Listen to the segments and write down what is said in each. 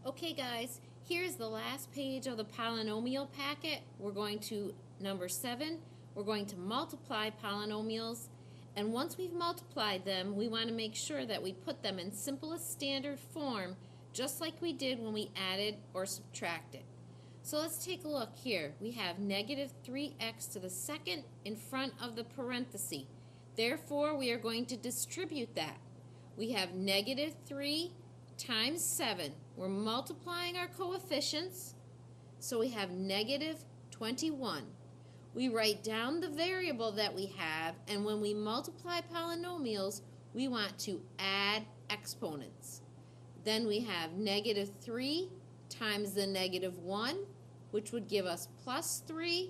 Okay guys, here's the last page of the polynomial packet. We're going to number 7. We're going to multiply polynomials, and once we've multiplied them, we want to make sure that we put them in simplest standard form, just like we did when we added or subtracted. So let's take a look here. We have negative 3x to the second in front of the parenthesis. Therefore, we are going to distribute that. We have negative 3 times 7. We're multiplying our coefficients, so we have negative 21. We write down the variable that we have, and when we multiply polynomials, we want to add exponents. Then we have negative 3 times the negative 1, which would give us plus 3.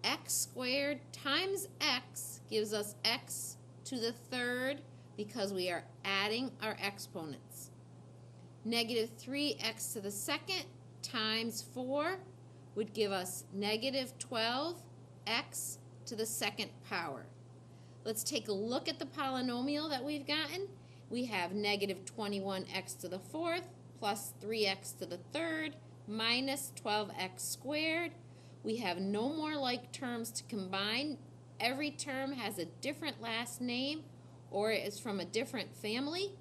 X squared times x gives us x to the third because we are adding our exponents. Negative 3x to the second times 4 would give us negative 12x to the second power. Let's take a look at the polynomial that we've gotten. We have negative 21x to the fourth plus 3x to the third minus 12x squared. We have no more like terms to combine. Every term has a different last name or it is from a different family.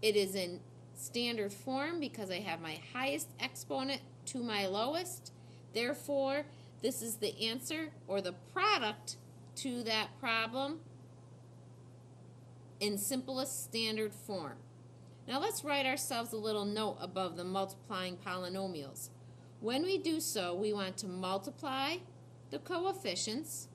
It is in standard form because I have my highest exponent to my lowest. Therefore, this is the answer or the product to that problem in simplest standard form. Now let's write ourselves a little note above the multiplying polynomials. When we do so, we want to multiply the coefficients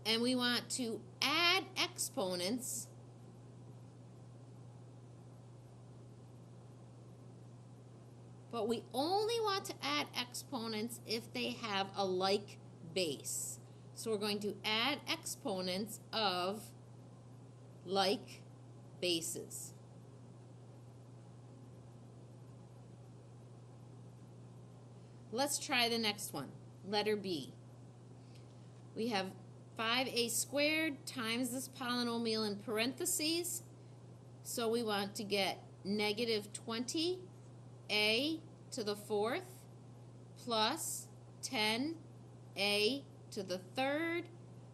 and we want to add exponents but we only want to add exponents if they have a like base. So we're going to add exponents of like bases. Let's try the next one, letter B. We have 5a squared times this polynomial in parentheses. So we want to get negative 20a to the fourth plus 10a to the third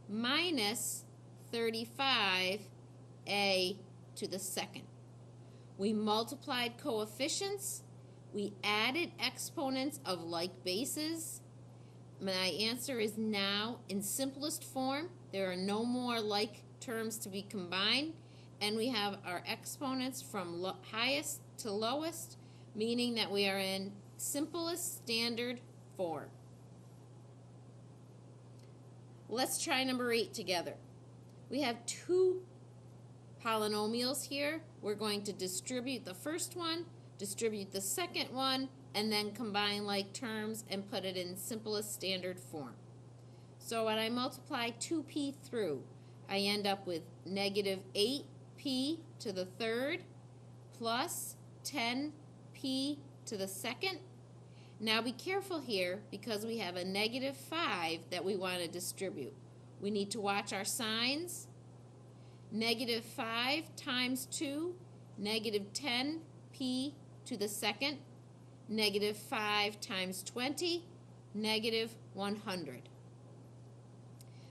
minus 35a to the second. We multiplied coefficients. We added exponents of like bases. My answer is now in simplest form. There are no more like terms to be combined, and we have our exponents from highest to lowest, meaning that we are in simplest standard form. Let's try number 8 together. We have two polynomials here. We're going to distribute the first one, distribute the second one, and then combine like terms and put it in simplest standard form. So when I multiply 2p through, I end up with negative 8p to the third plus 10p to the second. Now be careful here because we have a negative 5 that we want to distribute. We need to watch our signs. Negative 5 times 2, negative 10p to the second. Negative 5 times 20, negative 100.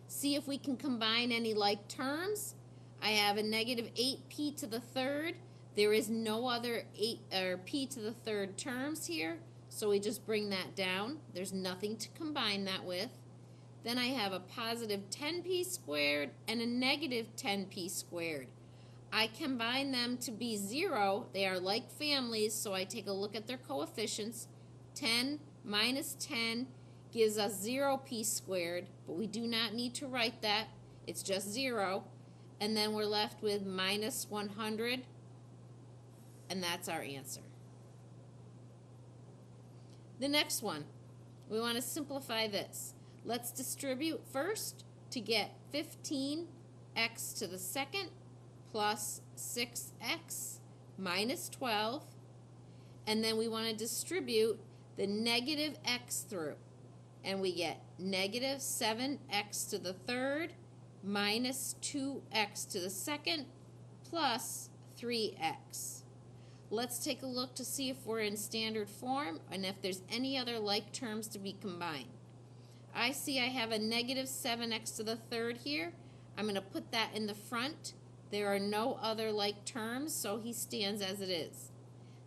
See if we can combine any like terms. I have a negative 8p to the third. There is no other p to the third terms here, so we just bring that down. There's nothing to combine that with. Then I have a positive 10p squared and a negative 10p squared. I combine them to be 0. They are like families, so I take a look at their coefficients. 10 minus 10 gives us 0p squared, but we do not need to write that. It's just 0. And then we're left with minus 100, and that's our answer. The next one, we want to simplify this. Let's distribute first to get 15x to the second plus 6x minus 12, and then we want to distribute the negative x through, and we get negative 7x to the third minus 2x to the second plus 3x. Let's take a look to see if we're in standard form and if there's any other like terms to be combined. I see I have a negative 7x to the third here. I'm going to put that in the front. There are no other like terms, so he stands as it is.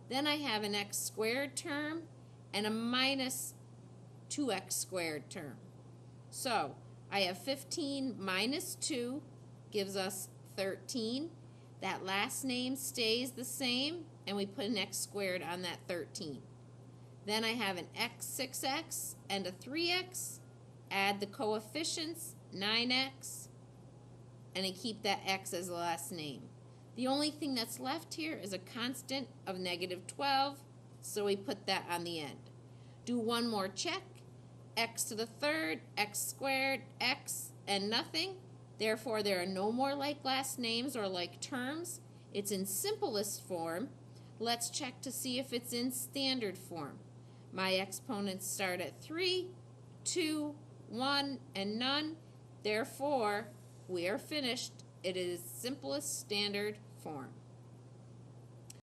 Then I have an x squared term and a minus 2x squared term. So I have 15 minus 2 gives us 13. That last name stays the same, and we put an x squared on that 13. Then I have an x 6x and a 3x. Add the coefficients, 9x, and I keep that x as the last name. The only thing that's left here is a constant of negative 12, so we put that on the end. Do one more check. X to the third, x squared, x, and nothing. Therefore, there are no more like last names or like terms. It's in simplest form. Let's check to see if it's in standard form. My exponents start at 3, 2, 1, and none. Therefore, we are finished. It is simplest standard form.